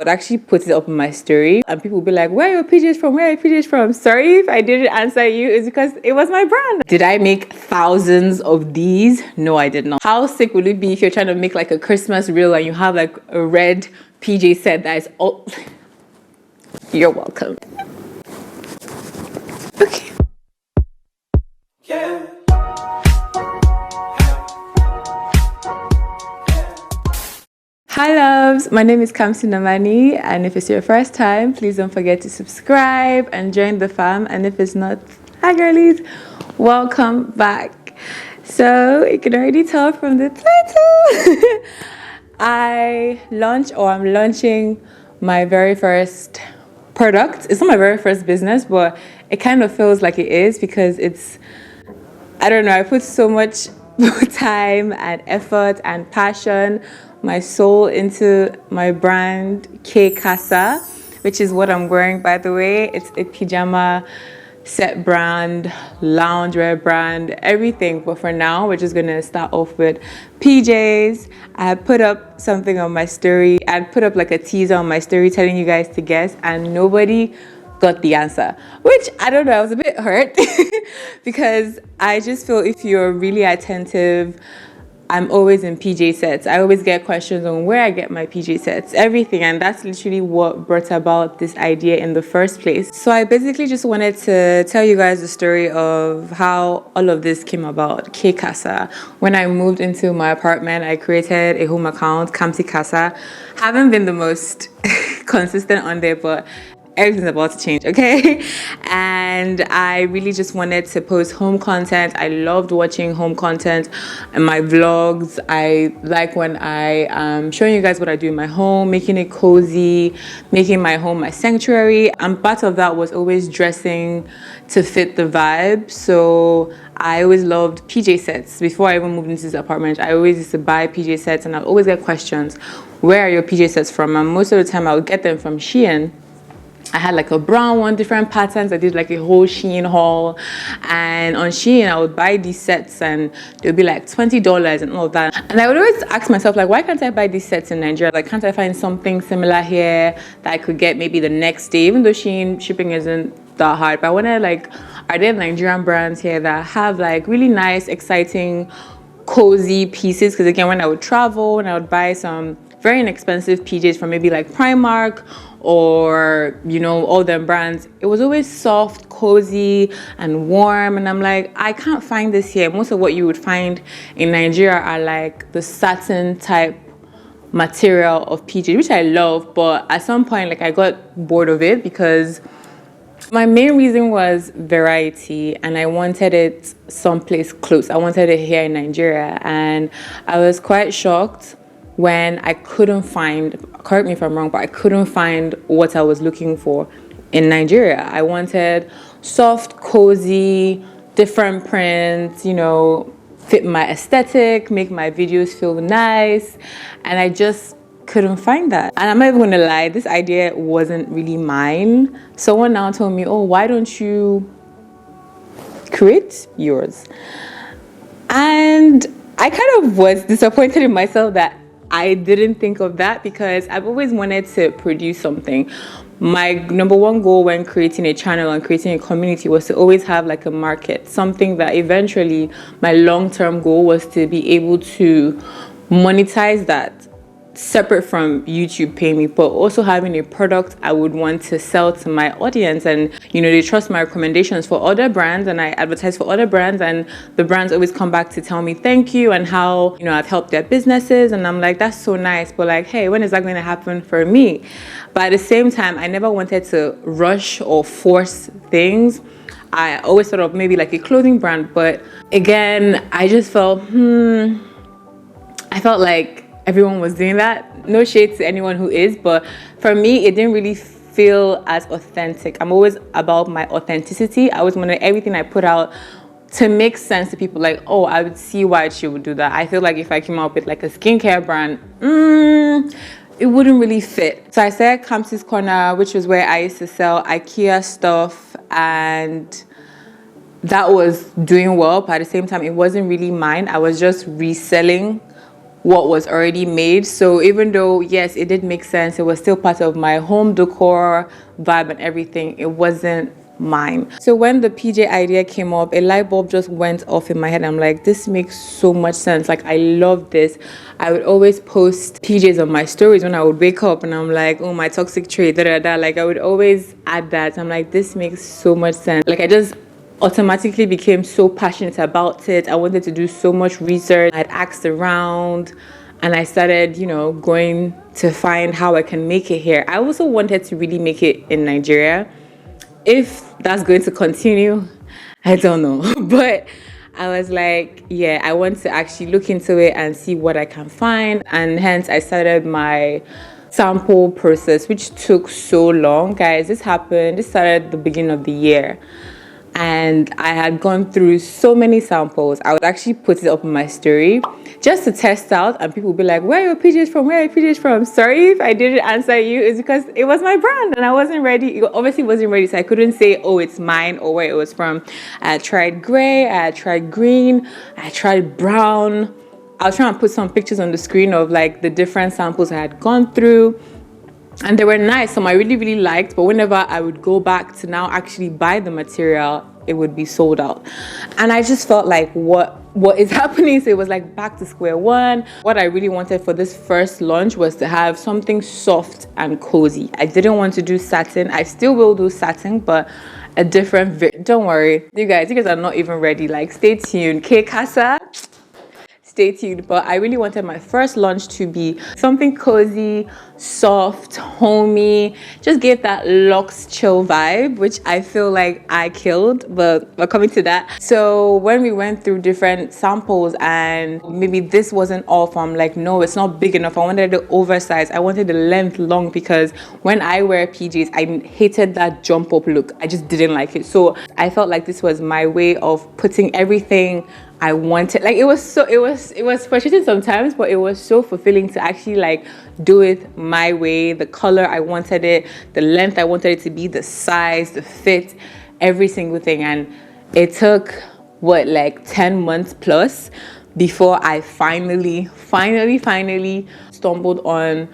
I'd actually put it up in my story and people would be like, where are your PJs from? Where are your PJs from? Sorry if I didn't answer you. It's because it was my brand. Did I make thousands of these? No, I did not. How sick would it be if you're trying to make like a Christmas reel and you have like a red PJ set that is all... You're welcome. Okay. Yeah. Hi loves, my name is kamsinnamani, and if it's your first time, please don't forget to subscribe and join the fam. And if it's not, hi girlies, welcome back. So you can already tell from the title, I'm launching my very first product. It's not my very first business, but it kind of feels like it is because I don't know, I put so much time and effort and passion, my soul into my brand K Casa, which is what I'm wearing, by the way. It's a pyjama set brand, loungewear brand, everything. But for now, we're just gonna start off with PJs. I put up something on my story. I put up like a teaser on my story telling you guys to guess, and nobody got the answer, which I don't know, I was a bit hurt because I just feel if you're really attentive, I'm always in PJ sets. I always get questions on where I get my PJ sets, everything, and that's literally what brought about this idea in the first place. So I basically just wanted to tell you guys the story of how all of this came about. K Casa. When I moved into my apartment, I created a home account, Casa. Haven't been the most consistent on there, but everything's about to change, okay? And I really just wanted to post home content. I loved watching home content and my vlogs. I like when I am showing you guys what I do in my home, making it cozy, making my home my sanctuary. And part of that was always dressing to fit the vibe. So I always loved PJ sets. Before I even moved into this apartment, I always used to buy PJ sets, and I'll always get questions, where are your PJ sets from? And most of the time I would get them from Shen. I had like a brown one, different patterns. I did like a whole Shein haul, and on Shein I would buy these sets and they would be like $20 and all of that. And I would always ask myself, like, why can't I buy these sets in Nigeria? Like, can't I find something similar here that I could get maybe the next day, even though Shein shipping isn't that hard? But I wanted, like, are there Nigerian brands here that have like really nice, exciting, cozy pieces? Because again, when I would travel and I would buy some very inexpensive PJs from maybe like Primark or, you know, all them brands, it was always soft, cozy, and warm. And I'm like, I can't find this here. Most of what you would find in Nigeria are like the satin type material of PJs, which I love. But at some point, like, I got bored of it because my main reason was variety, and I wanted it someplace close. I wanted it here in Nigeria, and I was quite shocked when I couldn't find, correct me if I'm wrong, but I couldn't find what I was looking for in Nigeria. I wanted soft, cozy, different prints, you know, fit my aesthetic, make my videos feel nice, and I just couldn't find that. And I'm not even gonna lie, this idea wasn't really mine. Someone now told me, oh, why don't you create yours? And I kind of was disappointed in myself that I didn't think of that, because I've always wanted to produce something. My number one goal when creating a channel and creating a community was to always have like a market, something that eventually my long-term goal was to be able to monetize that, separate from YouTube paying me, but also having a product I would want to sell to my audience. And, you know, they trust my recommendations for other brands, and I advertise for other brands, and the brands always come back to tell me thank you and how, you know, I've helped their businesses. And I'm like, that's so nice, but like, hey, when is that going to happen for me? But at the same time, I never wanted to rush or force things. I always thought of maybe like a clothing brand, but again, I just felt, I felt like everyone was doing that. No shade to anyone who is, but for me, it didn't really feel as authentic. I'm always about my authenticity. I always wanted everything I put out to make sense to people. Like, oh, I would see why she would do that. I feel like if I came up with like a skincare brand, it wouldn't really fit. So I said Kamsi's Corner, which was where I used to sell IKEA stuff, and that was doing well, but at the same time, it wasn't really mine. I was just reselling what was already made. So even though, yes, it did make sense, it was still part of my home decor vibe and everything, it wasn't mine. So when the PJ idea came up, a light bulb just went off in my head. I'm like, this makes so much sense. Like, I love this. I would always post PJs on my stories when I would wake up, and I'm like, oh, my toxic trait, da da da. Like, I would always add that. I'm like, this makes so much sense. Like, I just automatically became so passionate about it. I wanted to do so much research. I'd asked around, and I started, you know, going to find how I can make it here. I also wanted to really make it in Nigeria. If that's going to continue, I don't know. But I was like, yeah, I want to actually look into it and see what I can find. And hence I started my sample process, which took so long. Guys, this started at the beginning of the year. And I had gone through so many samples. I would actually put it up on my story just to test out, and people would be like, where are your PJs from? Where are your PJs from? Sorry if I didn't answer you. It's because it was my brand and I wasn't ready. It obviously wasn't ready, so I couldn't say, oh, it's mine or where it was from. I tried gray, I tried green, I tried brown. I was trying to put some pictures on the screen of like the different samples I had gone through. And they were nice, some I really, really liked, but whenever I would go back to now actually buy the material, it would be sold out. And I just felt like, what is happening? So it was like back to square one. What I really wanted for this first launch was to have something soft and cozy. I didn't want to do satin. I still will do satin, but a different, don't worry. You guys are not even ready. Like, stay tuned. K Casa, stay tuned. But I really wanted my first launch to be something cozy, soft, homey, just give that luxe chill vibe, which I feel like I killed, but we're coming to that. So when we went through different samples and maybe this wasn't off, I'm like, no, it's not big enough. I wanted the oversized. I wanted the length long, because when I wear PJs, I hated that jump up look. I just didn't like it. So I felt like this was my way of putting everything I wanted. Like, it was frustrating sometimes, but it was so fulfilling to actually like do it my way. The color I wanted it, the length I wanted it to be, the size, the fit, every single thing. And it took what, like 10 months plus before I finally stumbled on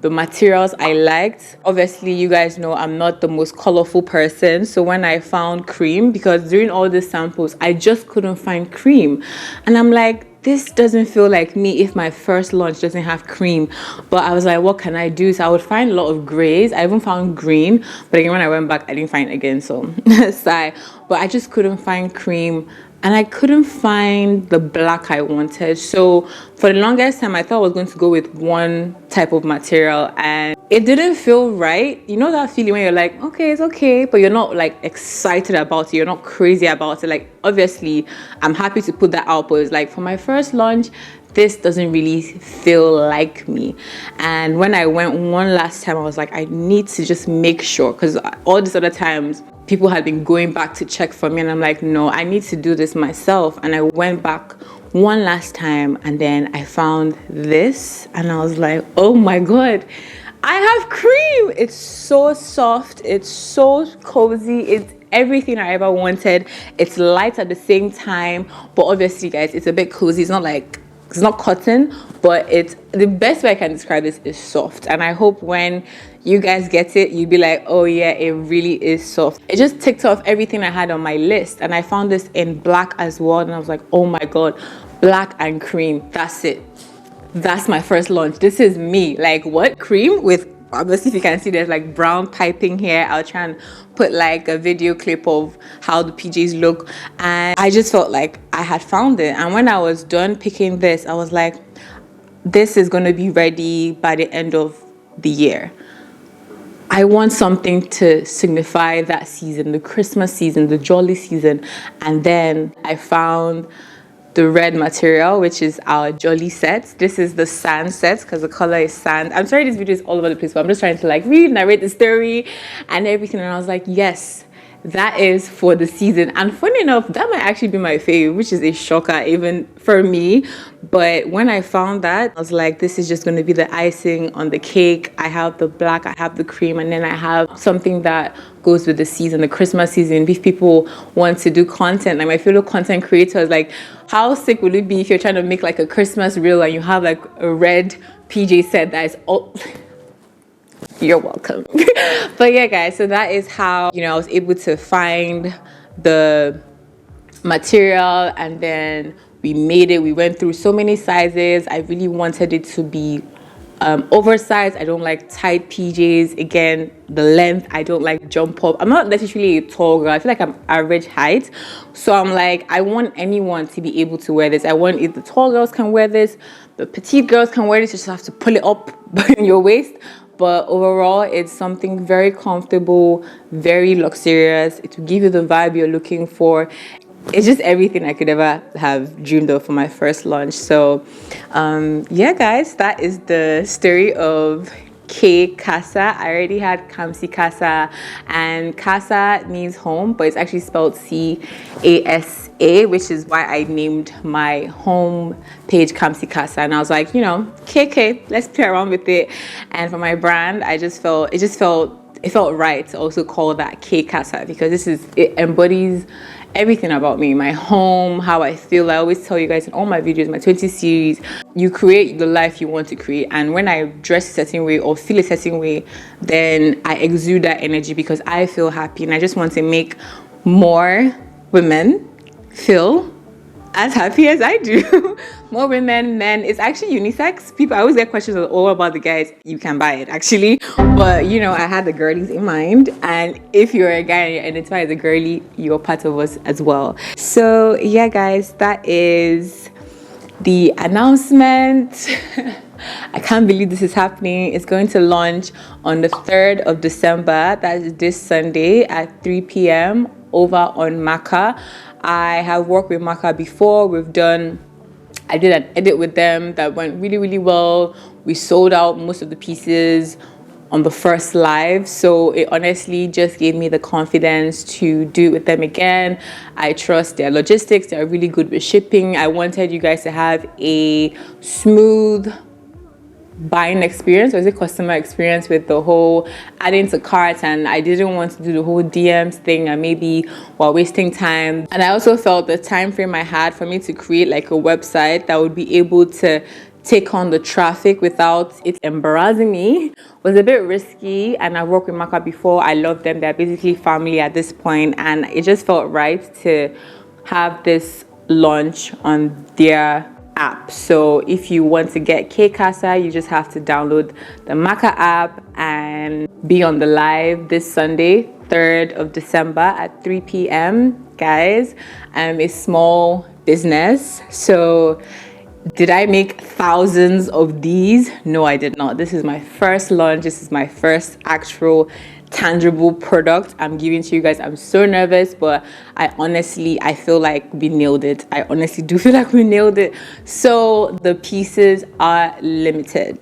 the materials I liked. Obviously, you guys know I'm not the most colorful person. So when I found cream, because during all the samples, I just couldn't find cream. And I'm like, this doesn't feel like me if my first launch doesn't have cream. But I was like, what can I do? So I would find a lot of grays. I even found green. But again, when I went back, I didn't find it again. So sigh. But I just couldn't find cream. And I couldn't find the black I wanted. So for the longest time, I thought I was going to go with one type of material, and it didn't feel right. You know that feeling when you're like, okay, it's okay, but you're not like excited about it. You're not crazy about it. Like, obviously, I'm happy to put that out, but it's like, for my first launch, this doesn't really feel like me. And when I went one last time, I was like, I need to just make sure, because all these other times, people had been going back to check for me, and I'm like, no, I need to do this myself. And I went back one last time, and then I found this, and I was like, oh my god, I have cream. It's so soft, it's so cozy, it's everything I ever wanted. It's light at the same time, but obviously, guys, it's a bit cozy. It's not cotton, but it's the best way I can describe this is soft. And I hope when you guys get it, you'll be like, oh yeah, it really is soft. It just ticked off everything I had on my list. And I found this in black as well. And I was like, oh my god, black and cream. That's it. That's my first launch. This is me. Like, what? Cream with, obviously, if you can see, there's like brown piping here. I'll try and put like a video clip of how the PJs look. And I just felt like I had found it. And when I was done picking this, I was like, this is going to be ready by the end of the year. I want something to signify that season, the Christmas season, the jolly season. And then I found the red material, which is our jolly set. This is the sand set, because the color is sand. I'm sorry this video is all over the place, but I'm just trying to like really narrate the story and everything. And I was like, yes, that is for the season. And funny enough, that might actually be my fave, which is a shocker even for me. But when I found that, I was like, this is just going to be the icing on the cake. I have the black, I have the cream, and then I have something that goes with the season, the Christmas season. If people want to do content, like my fellow content creators, like how sick would it be if you're trying to make like a Christmas reel and you have like a red PJ set that is all... You're welcome. But yeah, guys, so that is how, you know, I was able to find the material, and then we made it. We went through so many sizes. I really wanted it to be oversized. I don't like tight PJs. Again, the length, I don't like jump up. I'm not necessarily a tall girl. I feel like I'm average height. So I'm like, I want anyone to be able to wear this. I want, if the tall girls can wear this, the petite girls can wear this. You just have to pull it up in your waist. But overall, it's something very comfortable, very luxurious. It will give you the vibe you're looking for. It's just everything I could ever have dreamed of for my first launch. So yeah, guys, that is the story of K Casa. I already had Casa, and Casa means home, but it's actually spelled C-A-S-A, which is why I named my home page Casa. And I was like, you know, KK, let's play around with it. And for my brand, it felt right to also call that K Casa, because it embodies everything about me, my home, how I feel. I always tell you guys in all my videos, my 20 series, you create the life you want to create. And when I dress a certain way or feel a certain way, then I exude that energy because I feel happy. And I just want to make more women feel as happy as I do. More women, men. It's actually unisex. People, I always get questions all about the guys. You can buy it actually, but you know, I had the girlies in mind. And if you're a guy and you identify as a girly, you're part of us as well. So yeah, guys, that is the announcement. I can't believe this is happening. It's going to launch on the 3rd of December. That is this Sunday at 3 p.m. over on MAKA. I have worked with MAKA before. I did an edit with them that went really, really well. We sold out most of the pieces on the first live. So it honestly just gave me the confidence to do it with them again. I trust their logistics. They're really good with shipping. I wanted you guys to have a smooth buying experience, or is it customer experience, with the whole adding to carts, and I didn't want to do the whole DMs thing and maybe while wasting time. And I also felt the time frame I had for me to create like a website that would be able to take on the traffic without it embarrassing me was a bit risky. And I've worked with MAKA before. I love them. They're basically family at this point, and it just felt right to have this launch on their app. So if you want to get K Casa, you just have to download the MAKA app and be on the live this Sunday, 3rd of December at 3 p.m. Guys, I'm a small business, so did I make thousands of these? No, I did not. This is my first launch. This is my first actual tangible product I'm giving to you guys. I'm so nervous, but I feel like we nailed it. I honestly do feel like we nailed it. So the pieces are limited.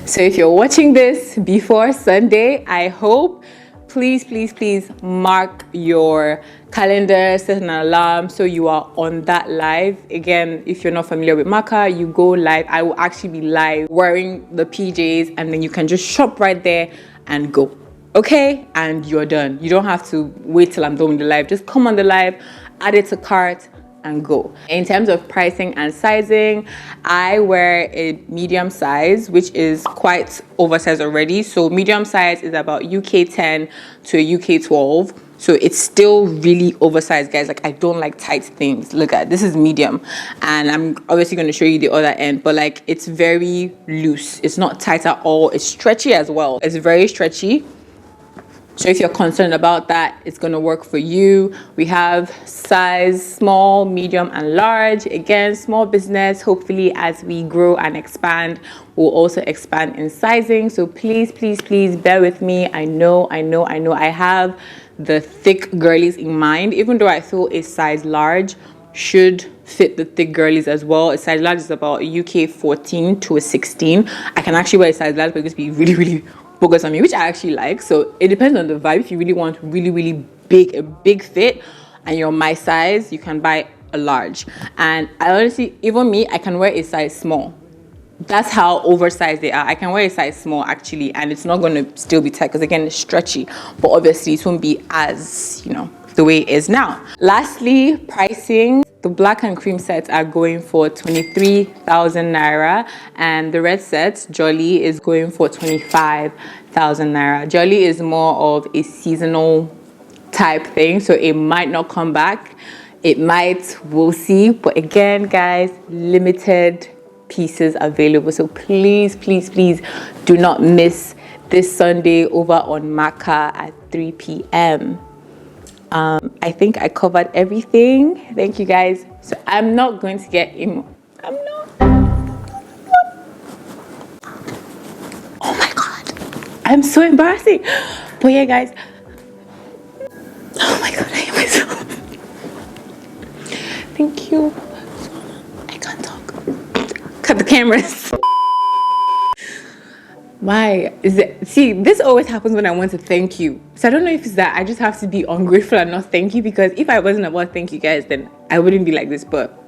So if you're watching this before Sunday, I hope, please mark your calendar, set an alarm so you are on that live. Again, if you're not familiar with MAKA, you go live. I will actually be live wearing the PJs, and then you can just shop right there and go. Okay? And you're done. You don't have to wait till I'm done with the live. Just come on the live, add it to cart, and go. In terms of pricing and sizing, I wear a medium size, which is quite oversized already. So medium size is about UK 10 to UK 12. So it's still really oversized, guys. Like, I don't like tight things. Look at this, is medium, and I'm obviously going to show you the other end, but like, it's very loose. It's not tight at all. It's stretchy as well. It's very stretchy. So if you're concerned about that, it's going to work for you. We have size small, medium, and large. Again, small business. Hopefully, as we grow and expand, we'll also expand in sizing. So please bear with me. I know I have the thick girlies in mind, even though I feel a size large should fit the thick girlies as well. A size large is about UK 14 to a 16. I can actually wear a size large, but it's be really focus on me, which I actually like. So it depends on the vibe. If you really want really a big fit and you're my size, you can buy a large. And I honestly, even me, I can wear a size small. That's how oversized they are. I can wear a size small actually, and it's not going to still be tight because again it's stretchy, but obviously it won't be as, you know, the way it is now. Lastly, pricing. The black and cream sets are going for 23,000 naira, and the red set, Jolly, is going for 25,000 naira. Jolly is more of a seasonal type thing, so it might not come back. It might, we'll see. But again, guys, limited pieces available. So please do not miss this Sunday over on MAKA at 3 p.m. I think I covered everything. Thank you guys. So I'm not going to get I'm not. Oh my god. I'm so embarrassing. But yeah, guys. Oh my god, I hate myself. Thank you. I can't talk. Cut the cameras. Why is it? See, this always happens when I want to thank you. So I don't know if it's that I just have to be ungrateful and not thank you, because if I wasn't about thank you guys, then I wouldn't be like this. But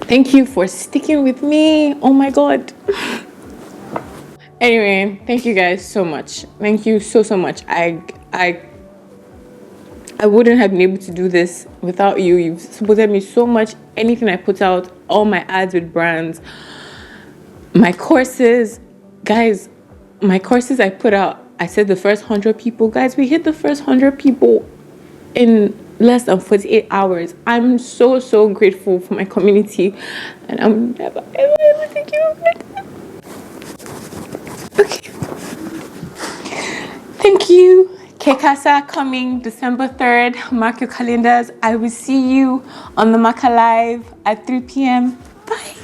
thank you for sticking with me. Oh my god. Anyway, thank you guys so much. Thank you so much. I wouldn't have been able to do this without you. You've supported me so much. Anything I put out, all my ads with brands, my courses, guys, my courses I put out, I said the first 100 people, guys, we hit the first 100 people in less than 48 hours. I'm so grateful for my community, and I'm never ever thank you. Okay. Thank you. K Casa coming December 3rd. Mark your calendars. I will see you on the MAKA Live at 3 p.m. Bye.